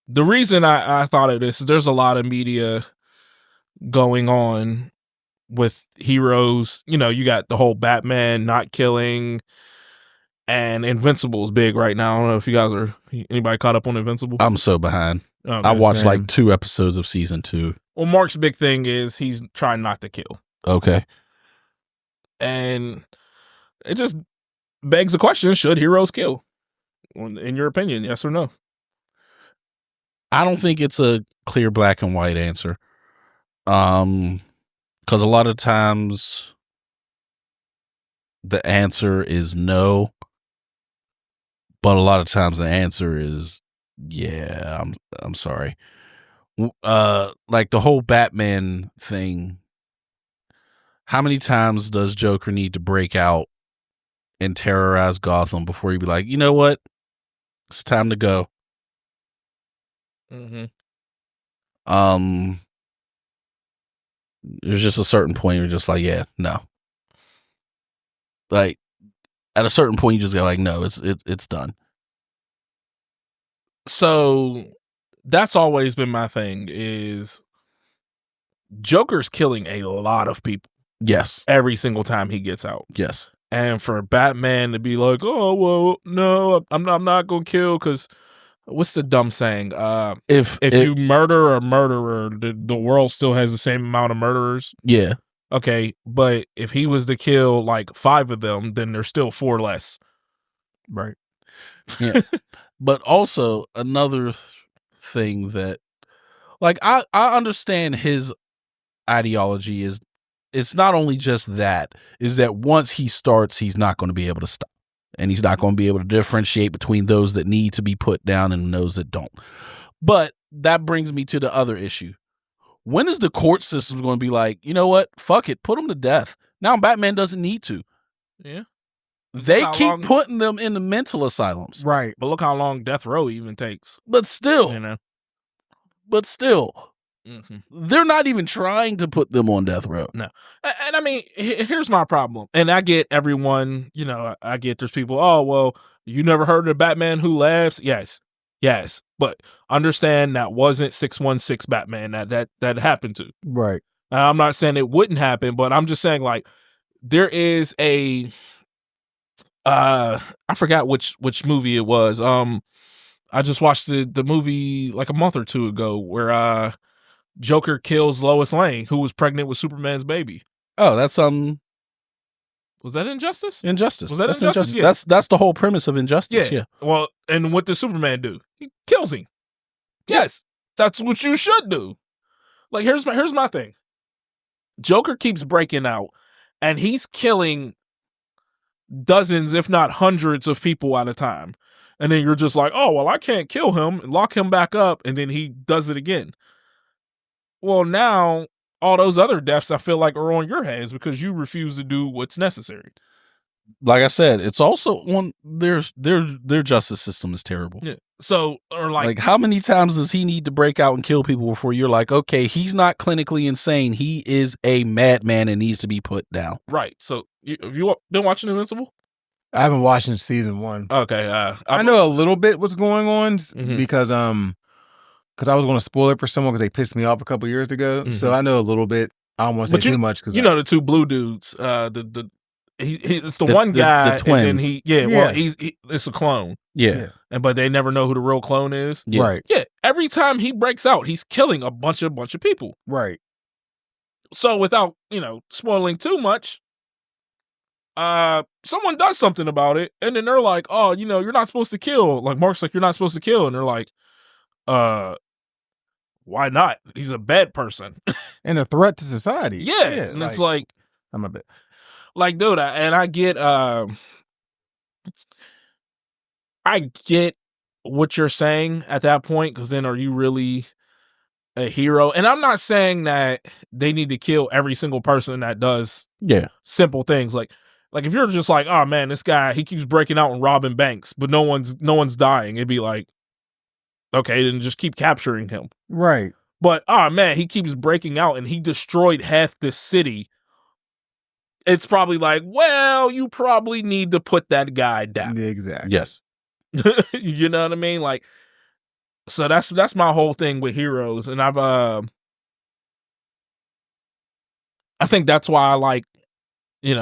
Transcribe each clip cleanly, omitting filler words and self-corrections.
The reason I thought of this is there's a lot of media going on with heroes. You know, you got the whole Batman not killing, and Invincible's big right now. I don't know if you guys are anybody caught up on Invincible. I'm so behind. Okay, I watched like 2 episodes of season 2. Well, Mark's big thing is he's trying not to kill. Okay. And it just begs the question, should heroes kill? In your opinion, yes or no? I don't think it's a clear black and white answer. Because a lot of times the answer is no, but a lot of times the answer is yeah. I'm sorry. Like the whole Batman thing. How many times does Joker need to break out and terrorize Gotham before you be like, you know what? It's time to go. Mm-hmm. There's just a certain point you're just like, yeah, no. Like at a certain point you just go like, no, it's done. So that's always been my thing is Joker's killing a lot of people. Yes. Every single time he gets out. Yes. And for Batman to be like, oh, well, no, I'm not going to kill because what's the dumb saying? If you murder a murderer, the world still has the same amount of murderers. Yeah. Okay, but if he was to kill like 5 of them, then there's still 4 less. Right. Yeah. But also another thing that, like, I understand his ideology is it's not only just that, is that once he starts, he's not going to be able to stop. And he's not going to be able to differentiate between those that need to be put down and those that don't. But that brings me to the other issue. When is the court system going to be like, you know what? Fuck it. Put him to death. Now Batman doesn't need to. Yeah. They keep putting them in the mental asylums. Right. But look how long death row even takes. But still. You know? But still. Mm-hmm. They're not even trying to put them on death row. No. And I mean, here's my problem. And I get everyone, you know, I get there's people, oh, well, you never heard of Batman Who Laughs? Yes. But understand that wasn't 616 Batman that happened to. Right. I'm not saying it wouldn't happen, but I'm just saying like there is a I forgot which movie it was. I just watched the movie like a month or 2 ago where Joker kills Lois Lane, who was pregnant with Superman's baby. Oh, that's was that Injustice? Injustice. Was that that's Injustice? Yeah. That's the whole premise of Injustice. Yeah. Well, and what does Superman do? He kills him. Yes, that's what you should do. Like here's my thing. Joker keeps breaking out, and he's killing dozens, if not hundreds, of people at a time. And then you're just like, oh well, I can't kill him and lock him back up, and then he does it again. Well, now all those other deaths I feel like are on your hands because you refuse to do what's necessary. Like I said, it's also one their justice system is terrible. Yeah. So or like how many times does he need to break out and kill people before you're like, okay, he's not clinically insane. He is a madman and needs to be put down. Right. So have you been watching Invincible? I haven't watched in season 1. Okay. I know a little bit what's going on because I was going to spoil it for someone because they pissed me off a couple years ago. Mm-hmm. So I know a little bit. I don't want to say too much because you know the 2 blue dudes. It's the one guy. The twins. And then well, it's a clone. Yeah. But they never know who the real clone is. Yeah. Right. Yeah. Every time he breaks out, he's killing a bunch of people. Right. So without spoiling too much, someone does something about it, and then they're like, "Oh, you're not supposed to kill." Like Mark's like, "You're not supposed to kill," and they're like, why not? He's a bad person. And a threat to society. Yeah. And it's like I'm a bit like, dude, I get what you're saying at that point, because then are you really a hero? And I'm not saying that they need to kill every single person that does simple things. Like if you're just like, oh man, this guy, he keeps breaking out and robbing banks, but no one's dying, it'd be like, okay, then just keep capturing him. Right. But, oh man, he keeps breaking out and he destroyed half the city. It's probably like, well, you probably need to put that guy down. Exactly. Yes. You know what I mean? Like, so that's my whole thing with heroes, and I think that's why I like,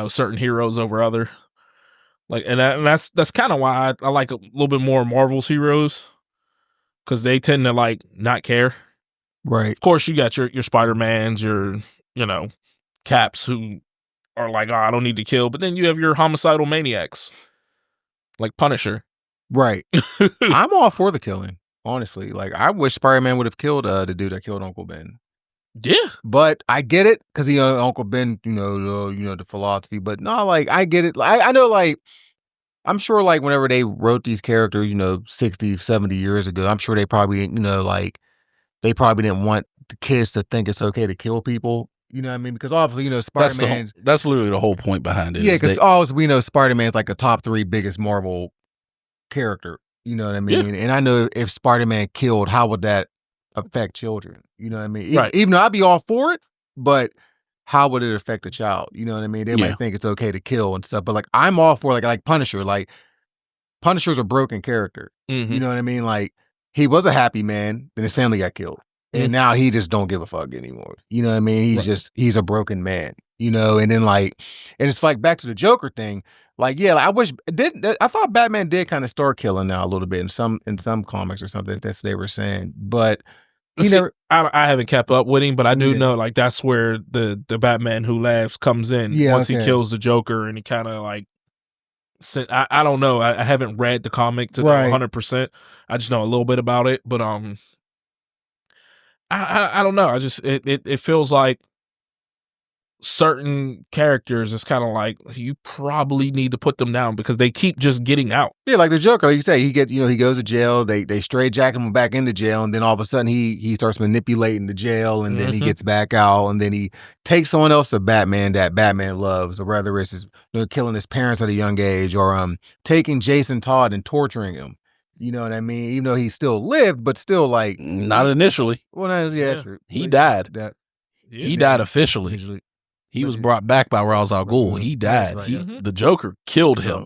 certain heroes over other. Like, and that's kind of why I like a little bit more Marvel's heroes, because they tend to like not care. Right. Of course, you got your Spider-Mans, your Caps, who are like, oh, I don't need to kill, but then you have your homicidal maniacs, like Punisher. Right. I'm all for the killing, honestly. Like, I wish Spider-Man would have killed the dude that killed Uncle Ben. Yeah, but I get it because Uncle Ben, the philosophy. But no, like I get it. I know, like I'm sure, like whenever they wrote these characters, 60, 70 years ago, I'm sure they probably didn't, they probably didn't want the kids to think it's okay to kill people. You know what I mean? Because obviously, Spider-Man. That's literally the whole point behind it. Yeah, because always we know Spider-Man's like a top 3 biggest Marvel character. You know what I mean? Yeah. And I know if Spider-Man killed, how would that affect children? You know what I mean? Right. Even though I'd be all for it, but how would it affect a child? You know what I mean? They might think it's okay to kill and stuff, but like I'm all for like Punisher. Like Punisher's a broken character. Mm-hmm. You know what I mean? Like he was a happy man, then his family got killed. And now he just don't give a fuck anymore. You know what I mean? He's a broken man, and then and it's like back to the Joker thing. Like, yeah, like I thought Batman did kind of start killing now a little bit in some comics or something. That's what they were saying. But I haven't kept up with him, but I do know like that's where the Batman Who Laughs comes in once he kills the Joker, and he kind of like, I don't know. I haven't read the comic to know 100%. I just know a little bit about it, but I don't know. I just it feels like certain characters, it's kind of like you probably need to put them down because they keep just getting out. Yeah, like the Joker, like you say, he goes to jail, they straight-jack him back into jail, and then all of a sudden he starts manipulating the jail, and then he gets back out, and then he takes someone else to Batman that Batman loves, or whether it's his, killing his parents at a young age, or taking Jason Todd and torturing him. You know what I mean? Even though he still lived, but still like not initially. Well, true. He died. He died officially. He was brought back by Ra's al Ghul. He died. The Joker killed him.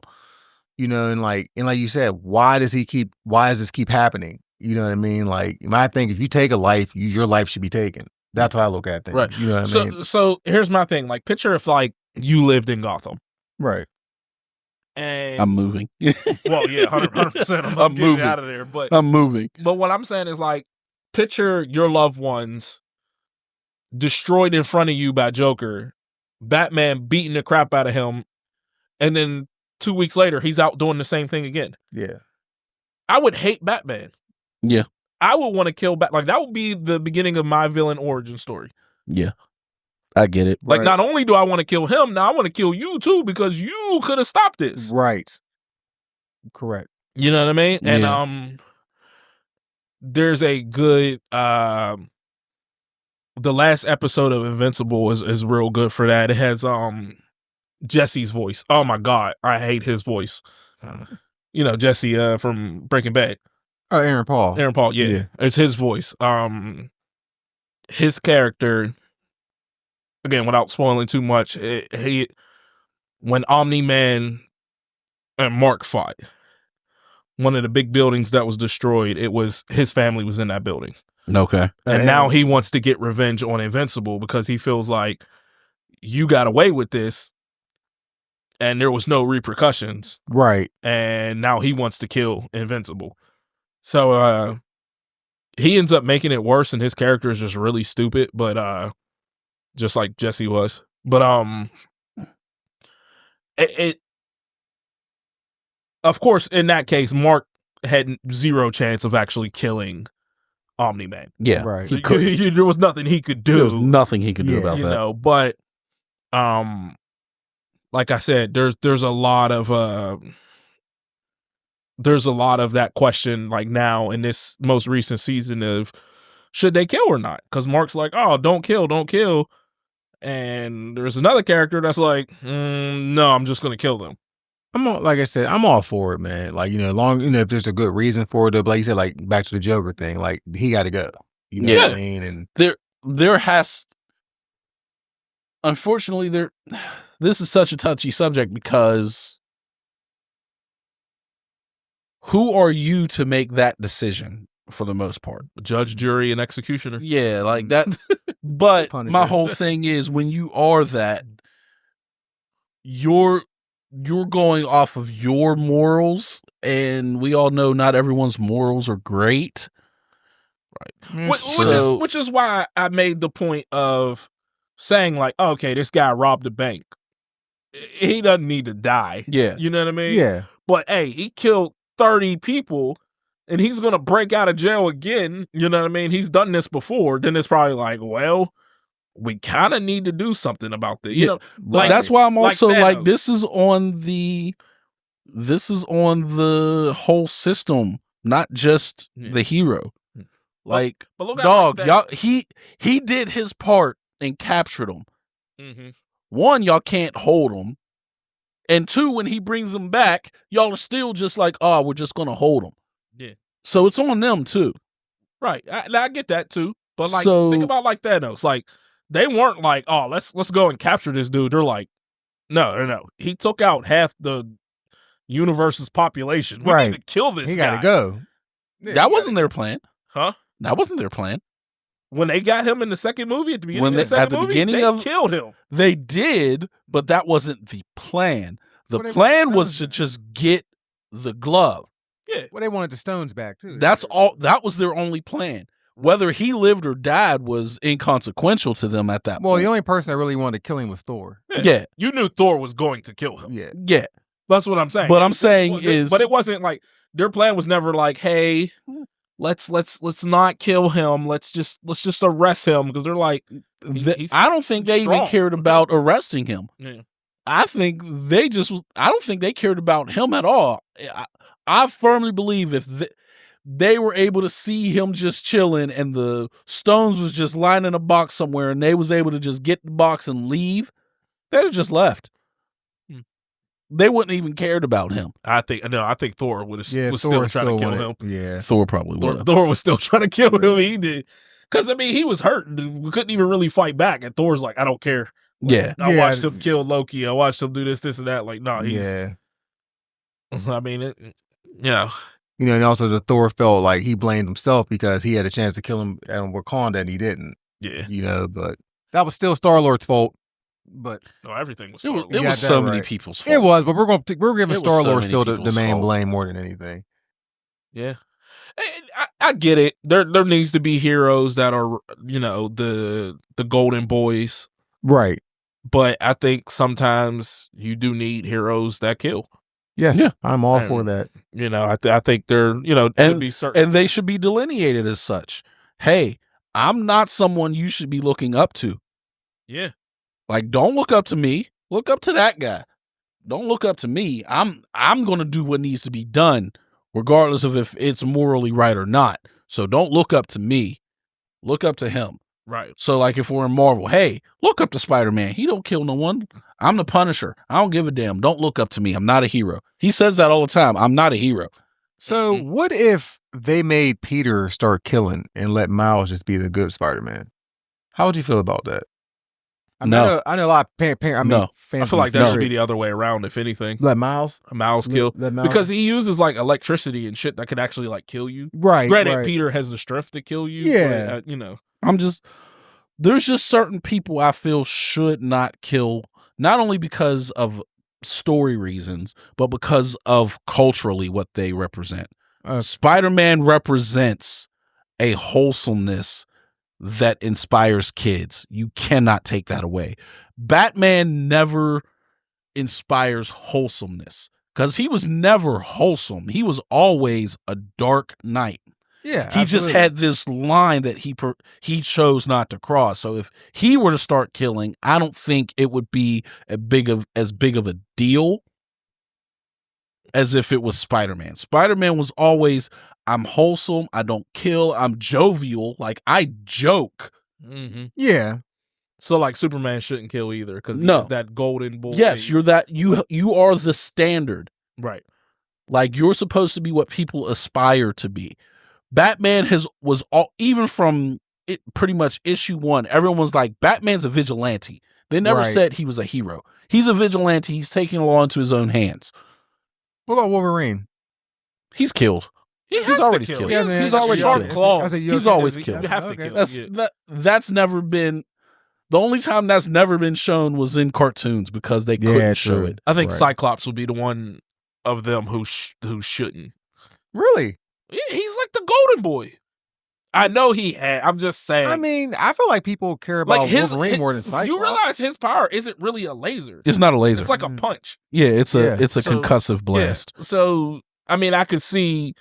And like you said, why does this keep happening? You know what I mean? Like, I think if you take a life, your life should be taken. That's how I look at things. Right. You know what I mean? So here's my thing. Like, picture if like you lived in Gotham. Right. And I'm moving. Well, yeah, 100%. I'm moving out of there. But I'm moving. But what I'm saying is like, picture your loved ones destroyed in front of you by Joker, Batman beating the crap out of him, and then 2 weeks later he's out doing the same thing again. Yeah. I would hate Batman. Yeah. I would want to kill Batman. Like, that would be the beginning of my villain origin story. Yeah. I get it. Like, not only do I want to kill him, now I want to kill you too, because you could have stopped this. Right. Correct. You know what I mean? Yeah. And there's a good the last episode of Invincible is real good for that. It has Jesse's voice. Oh my God, I hate his voice. Jesse from Breaking Bad. Oh, Aaron Paul. Yeah. It's his voice. His character, again, without spoiling too much, when Omni-Man and Mark fought, one of the big buildings that was destroyed, his family was in that building. Okay. And now he wants to get revenge on Invincible because he feels like you got away with this and there was no repercussions. Right. And now he wants to kill Invincible. So he ends up making it worse, and his character is just really stupid, but just like Jesse was. But it of course, in that case, Mark had zero chance of actually killing Omni-Man. Yeah, right. There was nothing he could do. There was nothing he could do about that. But like I said, there's a lot of that question like now in this most recent season of should they kill or not? Because Mark's like, oh, don't kill. And there's another character that's like, no, I'm just gonna kill them. Like I said, I'm all for it, man. Like, if there's a good reason for it, but like you said, like back to the Joker thing, like he got to go. You know what I mean? And there has, unfortunately, this is such a touchy subject because who are you to make that decision for the most part? Judge, jury, and executioner. Yeah, like that. But Punisher. my whole thing is when you are that, you're going off of your morals, and we all know not everyone's morals are great. Right. Which is why I made the point of saying, like, okay, this guy robbed a bank. He doesn't need to die. Yeah. You know what I mean? Yeah. But hey, he killed 30 people and he's gonna break out of jail again. You know what I mean? He's done this before. Then it's probably like, well, we kind of need to do something about this. You know, like that's why I'm also like, Thanos. this is on the whole system, not just the hero. Like, but look at dog, like y'all, he did his part and captured him. Mm-hmm. One, y'all can't hold him. And two, when he brings them back, y'all are still just like, oh, we're just going to hold him. Yeah. So it's on them too. Right. I get that too. But like, So- think about like Thanos. Like, they weren't like, oh, let's go and capture this dude. They're like, no. He took out half the universe's population. We Right. need to kill this He guy. gotta go. That wasn't their plan. Huh? That wasn't their plan. When they got him in the second movie, at the beginning When of the second at the movie, beginning they of- killed him. They did, but that wasn't the plan. The Well, they plan wanted was to stones just get the glove. Yeah. Well, they wanted the stones back too. That's all. That was their only plan. Whether he lived or died was inconsequential to them at that Well, point. the only person that really wanted to kill him was Thor. Yeah. You knew Thor was going to kill him. Yeah. Yeah. That's what I'm saying. But I'm saying but it wasn't like their plan was never like, hey, let's not kill him. Let's just arrest him, because they're like, he's I don't think they even strong. cared about arresting him. Yeah. I don't think they cared about him at all. I firmly believe if they were able to see him just chilling and the stones was just lying in a box somewhere and they was able to just get the box and leave, they'd have just left. They wouldn't even cared about him. I think Thor was Yeah. still Thor trying to kill him. Yeah. Thor probably would have. Thor was still trying to kill him. He did. Because, I mean, he was hurt. We couldn't even really fight back. And Thor's like, I don't care. Yeah. I Yeah. watched him kill Loki. I watched him do this, and that. Like, no, he's. Yeah. I mean, you know. You know, and also the Thor felt like he blamed himself because he had a chance to kill him at Wakanda and he didn't. Yeah. You know, but that was still Star-Lord's fault. But No, everything was It was, Star-Lord. You got so that many right. people's fault. it was, but we're giving It was Star-Lord so many still the people's main fault. blame more than anything. Yeah. I get it. There needs to be heroes that are, you know, the golden boys. Right. But I think sometimes you do need heroes that kill. Yes. Yeah. I'm all for that. You know, I think they're, you know, should be certain. And they should be delineated as such. Hey, I'm not someone you should be looking up to. Yeah. Like, don't look up to me. Look up to that guy. Don't look up to me. I'm going to do what needs to be done, regardless of if it's morally right or not. So don't look up to me. Look up to him. Right. So, like, if we're in Marvel, hey, look up to Spider-Man. He don't kill no one. I'm the Punisher. I don't give a damn. Don't look up to me. I'm not a hero. He says that all the time. I'm not a hero. So what if they made Peter start killing and let Miles just be the good Spider-Man? How would you feel about that? I know a lot of fans. I feel like that No. should be the other way around, if anything. Let Miles A mouse kill. let Miles- Because he uses like electricity and shit that can actually like kill you. right. Granted, right. Peter has the strength to kill you. Yeah. But, you know. There's just certain people I feel should not kill, not only because of story reasons, but because of culturally what they represent. Spider-Man represents a wholesomeness that inspires kids. You cannot take that away. Batman never inspires wholesomeness because he was never wholesome. He was always a dark knight. Yeah. He just absolutely. had this line that he chose not to cross. So if he were to start killing, I don't think it would be as big of a deal as if it was Spider-Man. Spider-Man was always, I'm wholesome, I don't kill, I'm jovial, like I joke. Mm-hmm. Yeah. So like Superman shouldn't kill either because No. he's that golden boy. Yes, you are the standard. right. Like you're supposed to be what people aspire to be. Batman was all, even from it pretty much issue 1, everyone was like, Batman's a vigilante. They never Right. said he was a hero. He's a vigilante. He's taking the law into his own hands. What about Wolverine? He's killed. He's already killed. Yeah, He's already sharp killed. claws. He's always killed. You have to kill him. That's never been. The only time that's never been shown was in cartoons because they couldn't show it. I think Cyclops will be the one of them who shouldn't. Really? Yeah, he's like the golden boy. I know he had. I'm just saying. I mean, I feel like people care about Wolverine more than Cyclops. You realize his power isn't really a laser. It's not a laser. It's like a punch. Yeah, it's a concussive blast. Yeah. So I mean, I could see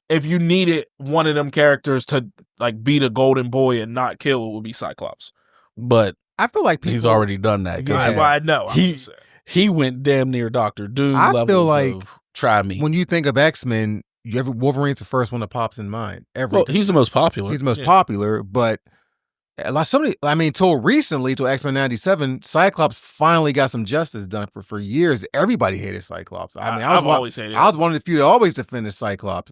if you needed one of them characters to like be the golden boy and not kill, it would be Cyclops. But I feel like he's already done that. Well, I know. He went damn near Dr. Doom I levels feel like of try me. When you think of X-Men, Wolverine's the first one that pops in mind. He's the most popular. He's the most popular, but like till recently, till X-Men 97, Cyclops finally got some justice done. For years, everybody hated Cyclops. I've always hated him. I was one of the few that always defended Cyclops.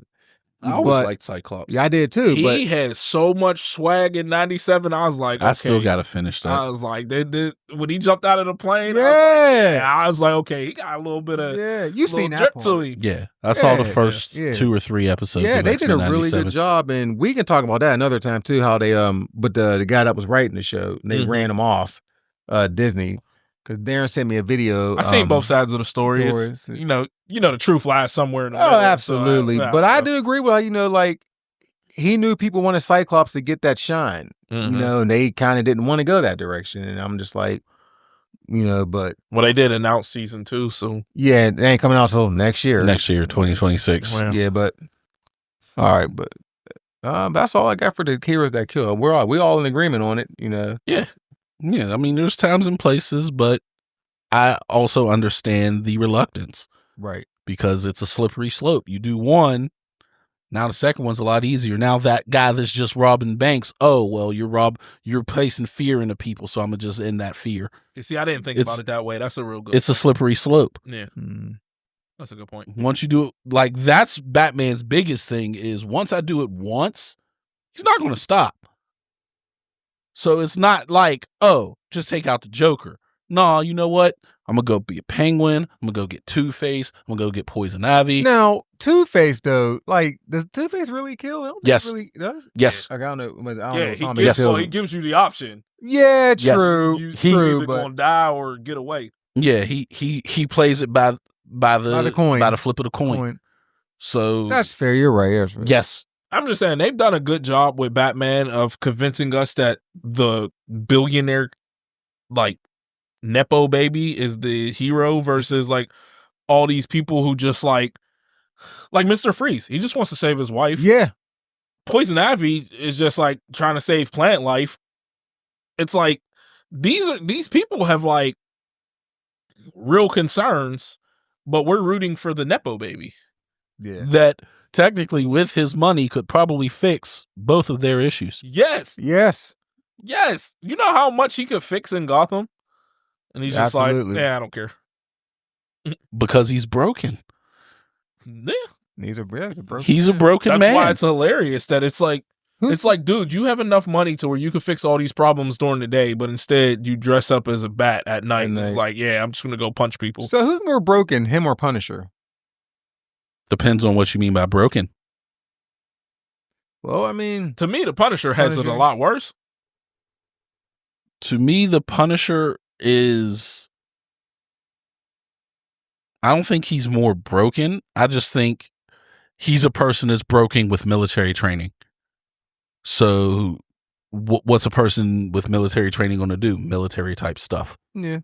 I always liked Cyclops. Yeah, I did too. He had so much swag in 97. I was like, okay. I still got to finish that. I was like, when he jumped out of the plane, I was like, okay, he got a little bit of you seen that drip part. to him. Yeah, I saw the first 2 or 3 episodes. Yeah, of they X-Men did a really 97. good job, and we can talk about that another time too. How they but the guy that was writing the show, they ran him off, Disney. Because Darren sent me a video. I've seen both sides of the story. You know, the truth lies somewhere in the middle. Oh, absolutely. But I do agree with like he knew people wanted Cyclops to get that shine, and they kind of didn't want to go that direction. And I'm just like, but they did announce season 2, so yeah, it ain't coming out till next year. Next year, 2026. Yeah, but all right, but that's all I got for the heroes that kill. We all in agreement on it, Yeah. Yeah, I mean, there's times and places, but I also understand the reluctance. Right. Because it's a slippery slope. You do one, now the second one's a lot easier. Now that guy that's just robbing banks, you're placing fear into people, so I'm going to just end that fear. You see, I didn't think about it that way. That's a real good It's a slippery slope. Yeah. That's a good point. Once you do it, like, that's Batman's biggest thing is once I do it once, he's not going to stop. So it's not like, just take out the Joker. No, you know what? I'm going to go be a Penguin. I'm going to go get Two-Face. I'm going to go get Poison Ivy. Now, Two-Face, though, like, does Two-Face really kill him? Yes. Really does? Yes. Like, I don't know. He gives you the option. Yeah, true. You're either going to die or get away. Yeah, he plays it by the coin. By the flip of the coin. So that's fair. You're right. Yes. I'm just saying they've done a good job with Batman of convincing us that the billionaire, like, Nepo baby is the hero versus like all these people who just like Mr. Freeze. He just wants to save his wife. Yeah. Poison Ivy is just like trying to save plant life. It's like these people have like real concerns, but we're rooting for the Nepo baby. Yeah. That technically with his money could probably fix both of their issues. Yes. Yes. Yes. You know how much he could fix in Gotham? And he's just like, I don't care. Because he's broken. Yeah. He's a broken man. That's why it's hilarious that it's like, dude, you have enough money to where you could fix all these problems during the day, but instead you dress up as a bat at night. And it's like, I'm just going to go punch people. So who's more broken, him or Punisher? Depends on what you mean by broken. Well, I mean, to me, the Punisher has it a lot worse. To me, the Punisher is, I don't think he's more broken. I just think he's a person that's broken with military training. So what's a person with military training going to do? Military type stuff. Yeah.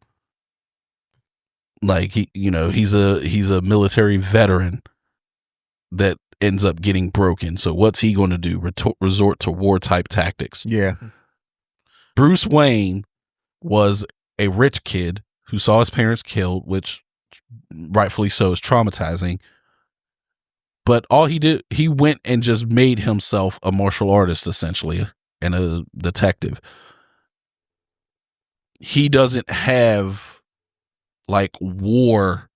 Like he's a military veteran that ends up getting broken. So what's he going to do? Resort to war type tactics. Yeah. Bruce Wayne was a rich kid who saw his parents killed, which rightfully so is traumatizing. But all he did, he went and just made himself a martial artist, essentially, and a detective. He doesn't have like war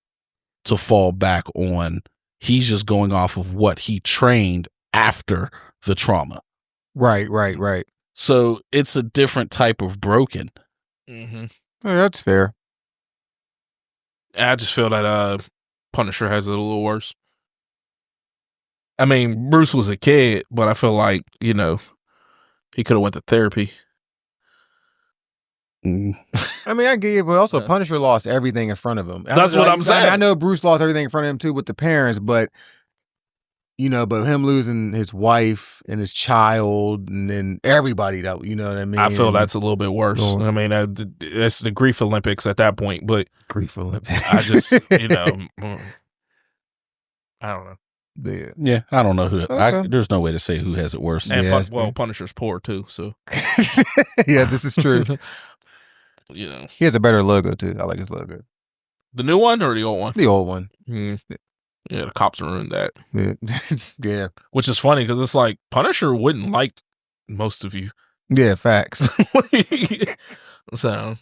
to fall back on. He's just going off of what he trained after the trauma. Right. So it's a different type of broken. Mm-hmm. Oh, that's fair. I just feel that Punisher has it a little worse. I mean, Bruce was a kid, but I feel like, he could have went to therapy. I mean, I get it, but also Punisher lost everything in front of him. That's what I'm saying. I know Bruce lost everything in front of him too with the parents, but but him losing his wife and his child and then everybody that, you know what I mean? I feel that's a little bit worse. Oh. I mean, it's the grief Olympics at that point, but Grief Olympics. I just, I don't know. Yeah, I don't know who. Okay. There's no way to say who has it worse. And Punisher's poor too, so. Yeah, this is true. Yeah. He has a better logo too. I like his logo. The new one or the old one? The old one. Yeah, the cops ruined that. Yeah. Which is funny because it's like Punisher wouldn't like most of you. Yeah, facts. So,